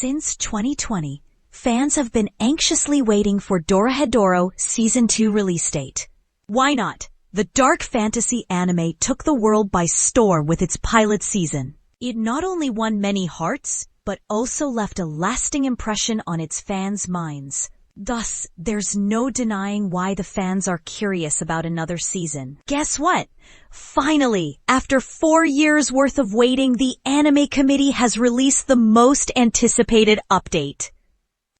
Since 2020, fans have been anxiously waiting for Dorohedoro Season 2 release date. Why not? The dark fantasy anime took the world by storm with its pilot season. It not only won many hearts, but also left a lasting impression on its fans' minds. Thus, there's no denying why the fans are curious about another season. Guess what? Finally, after 4 years worth of waiting, the anime committee has released the most anticipated update.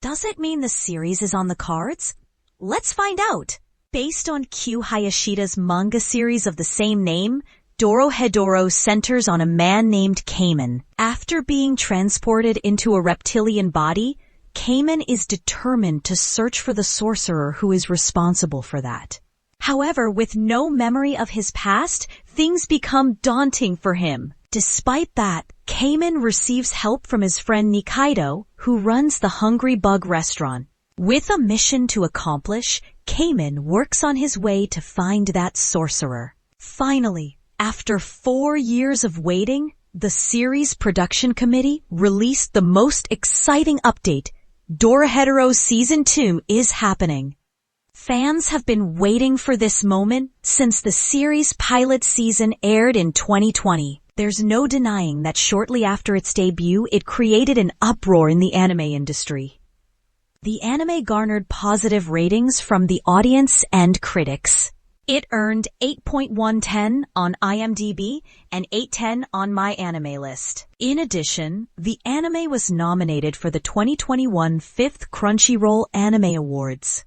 Does it mean the series is on the cards? Let's find out. Based on Q Hayashida's manga series of the same name, Dorohedoro centers on a man named Caiman. After being transported into a reptilian body, Caiman is determined to search for the sorcerer who is responsible for that. However, with no memory of his past, things become daunting for him. Despite that, Caiman receives help from his friend Nikaido, who runs the Hungry Bug restaurant. With a mission to accomplish, Caiman works on his way to find that sorcerer. Finally, after 4 years of waiting, the series production committee released the most exciting update. Dorohedoro Season 2 is happening. Fans have been waiting for this moment since the series' pilot season aired in 2020. There's no denying that shortly after its debut, it created an uproar in the anime industry. The anime garnered positive ratings from the audience and critics. It earned 8.110 on IMDb and 810 on My Anime List. In addition, the anime was nominated for the 2021 5th Crunchyroll Anime Awards.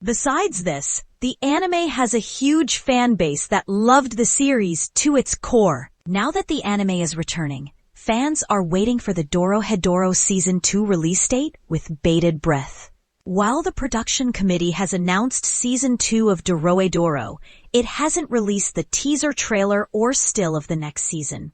Besides this, the anime has a huge fan base that loved the series to its core. Now that the anime is returning, fans are waiting for the Dorohedoro Season 2 release date with bated breath. While the production committee has announced Season 2 of Dorohedoro, it hasn't released the teaser trailer or still of the next season.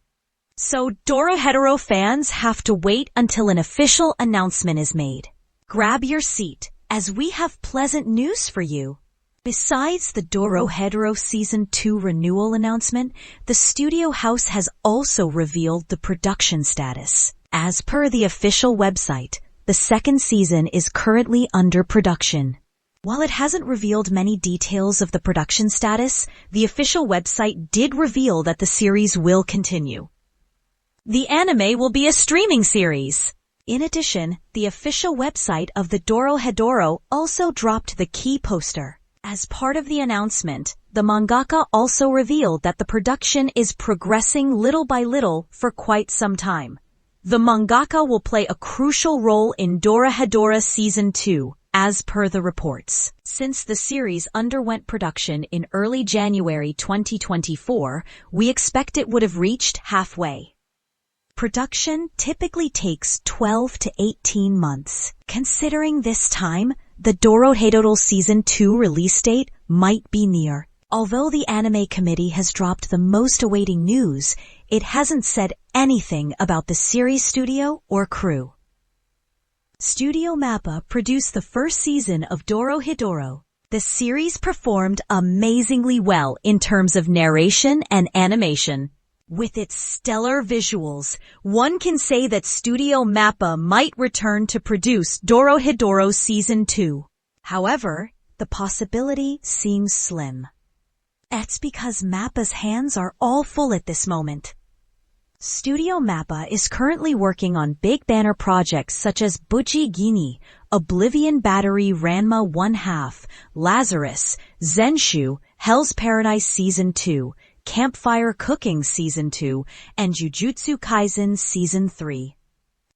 So Dorohedoro fans have to wait until an official announcement is made. Grab your seat, as we have pleasant news for you. Besides the Dorohedoro Season 2 renewal announcement, the studio house has also revealed the production status. As per the official website, the second season is currently under production. While it hasn't revealed many details of the production status, the official website did reveal that the series will continue. The anime will be a streaming series. In addition, the official website of the Dorohedoro also dropped the key poster. As part of the announcement, the mangaka also revealed that the production is progressing little by little for quite some time. The mangaka will play a crucial role in Dorohedoro Season 2, as per the reports. Since the series underwent production in early January 2024, we expect it would have reached halfway. Production typically takes 12 to 18 months. Considering this time, the Dorohedoro Season 2 release date might be near. Although the anime committee has dropped the most awaiting news, it hasn't said anything about the series studio or crew. Studio Mappa produced the first season of Dorohedoro. The series performed amazingly well in terms of narration and animation. With its stellar visuals, one can say that Studio Mappa might return to produce Dorohedoro Season 2. However, the possibility seems slim. That's because Mappa's hands are all full at this moment. Studio Mappa is currently working on big banner projects such as Buji Gini, Oblivion Battery Ranma 1/2, Lazarus, Zenshu, Hell's Paradise Season 2, Campfire Cooking Season 2, and Jujutsu Kaisen Season 3.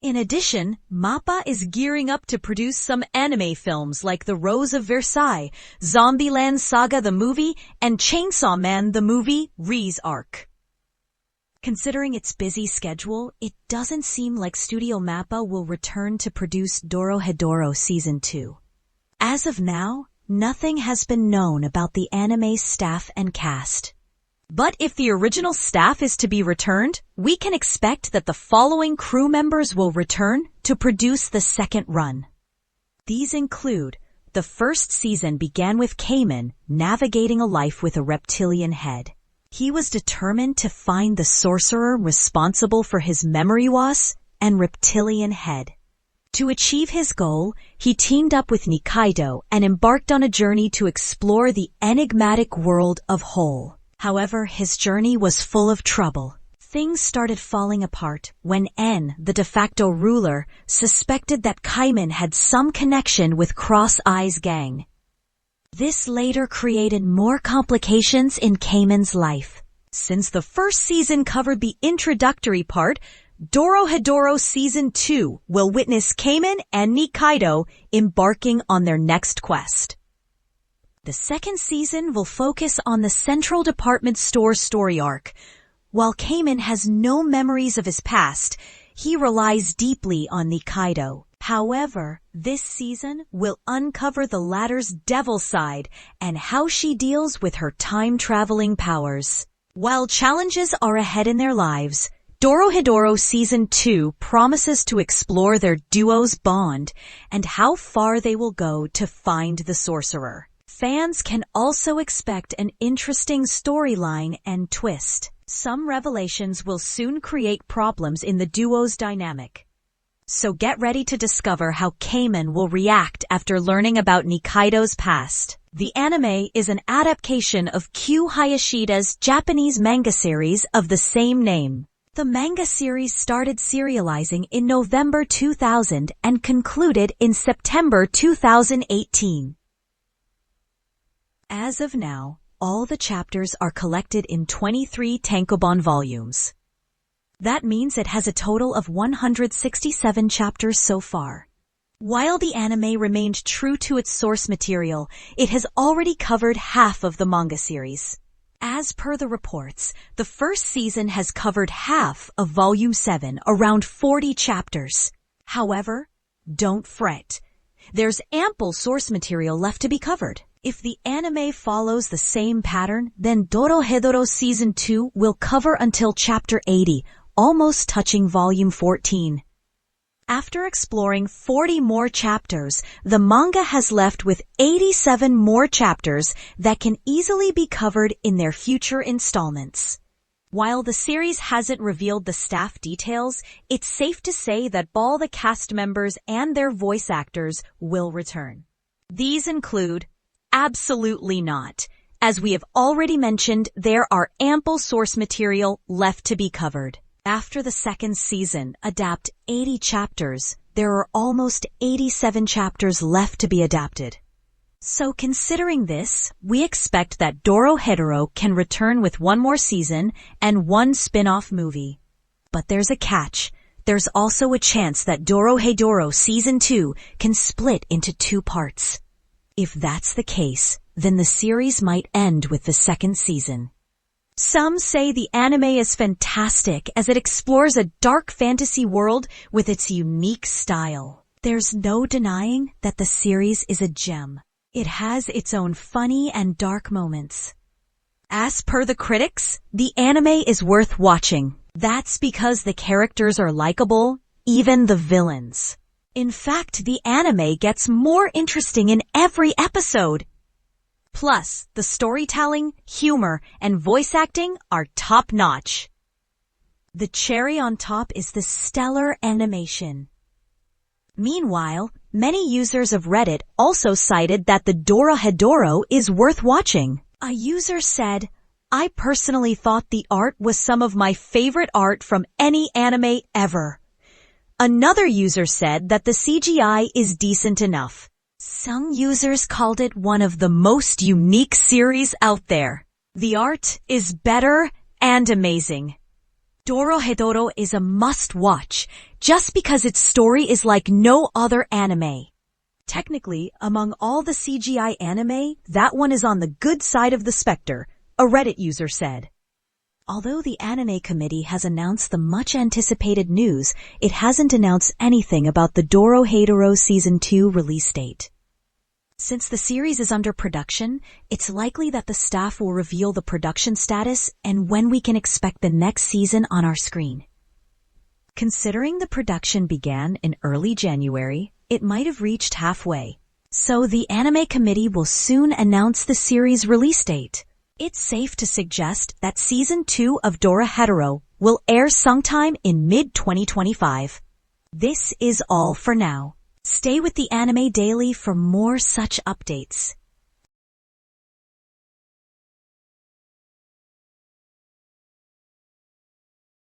In addition, Mappa is gearing up to produce some anime films like The Rose of Versailles, Zombieland Saga the movie, and Chainsaw Man the movie, Ri's Arc. Considering its busy schedule, it doesn't seem like Studio Mappa will return to produce Dorohedoro Season 2. As of now, nothing has been known about the anime's staff and cast. But if the original staff is to be returned, we can expect that the following crew members will return to produce the second run. These include, the first season began with Caiman navigating a life with a reptilian head. He was determined to find the sorcerer responsible for his memory loss and reptilian head. To achieve his goal, he teamed up with Nikaido and embarked on a journey to explore the enigmatic world of Whole. However, his journey was full of trouble. Things started falling apart when N, the de facto ruler, suspected that Caiman had some connection with Cross Eye's gang. This later created more complications in Caiman's life. Since the first season covered the introductory part, Dorohedoro Season 2 will witness Caiman and Nikaido embarking on their next quest. The second season will focus on the Central Department Store story arc. While Caiman has no memories of his past, he relies deeply on Nikaido. However, this season will uncover the latter's devil side and how she deals with her time-traveling powers. While challenges are ahead in their lives, Dorohedoro Season 2 promises to explore their duo's bond and how far they will go to find the sorcerer. Fans can also expect an interesting storyline and twist. Some revelations will soon create problems in the duo's dynamic. So get ready to discover how Caiman will react after learning about Nikaido's past. The anime is an adaptation of Q Hayashida's Japanese manga series of the same name. The manga series started serializing in November 2000 and concluded in September 2018. As of now, all the chapters are collected in 23 tankobon volumes. That means it has a total of 167 chapters so far. While the anime remained true to its source material, it has already covered half of the manga series. As per the reports, the first season has covered half of Volume 7, around 40 chapters. However, don't fret. There's ample source material left to be covered. If the anime follows the same pattern, then Dorohedoro Season 2 will cover until Chapter 80, almost touching Volume 14. After exploring 40 more chapters, the manga has left with 87 more chapters that can easily be covered in their future installments. While the series hasn't revealed the staff details, it's safe to say that all the cast members and their voice actors will return. These include absolutely not. As we have already mentioned, there are ample source material left to be covered. After the second season adapt 80 chapters, there are almost 87 chapters left to be adapted. So considering this, we expect that Dorohedoro can return with one more season and one spin-off movie. But there's a catch. There's also a chance that Dorohedoro Season 2 can split into 2 parts. If that's the case, then the series might end with the second season. Some say the anime is fantastic as it explores a dark fantasy world with its unique style. There's no denying that the series is a gem. It has its own funny and dark moments. As per the critics, the anime is worth watching. That's because the characters are likable, even the villains. In fact, the anime gets more interesting in every episode. Plus, the storytelling, humor, and voice acting are top-notch. The cherry on top is the stellar animation. Meanwhile, many users of Reddit also cited that the Dorohedoro is worth watching. A user said, "I personally thought the art was some of my favorite art from any anime ever." Another user said that the CGI is decent enough. Some users called it one of the most unique series out there. The art is better and amazing. Dorohedoro is a must-watch just because its story is like no other anime. Technically, among all the CGI anime, that one is on the good side of the specter, a Reddit user said. Although the anime committee has announced the much-anticipated news, it hasn't announced anything about the Dorohedoro Season 2 release date. Since the series is under production, it's likely that the staff will reveal the production status and when we can expect the next season on our screen. Considering the production began in early January, it might have reached halfway. So the anime committee will soon announce the series release date. It's safe to suggest that Season 2 of Dorohedoro will air sometime in mid-2025. This is all for now. Stay with the Anime Daily for more such updates.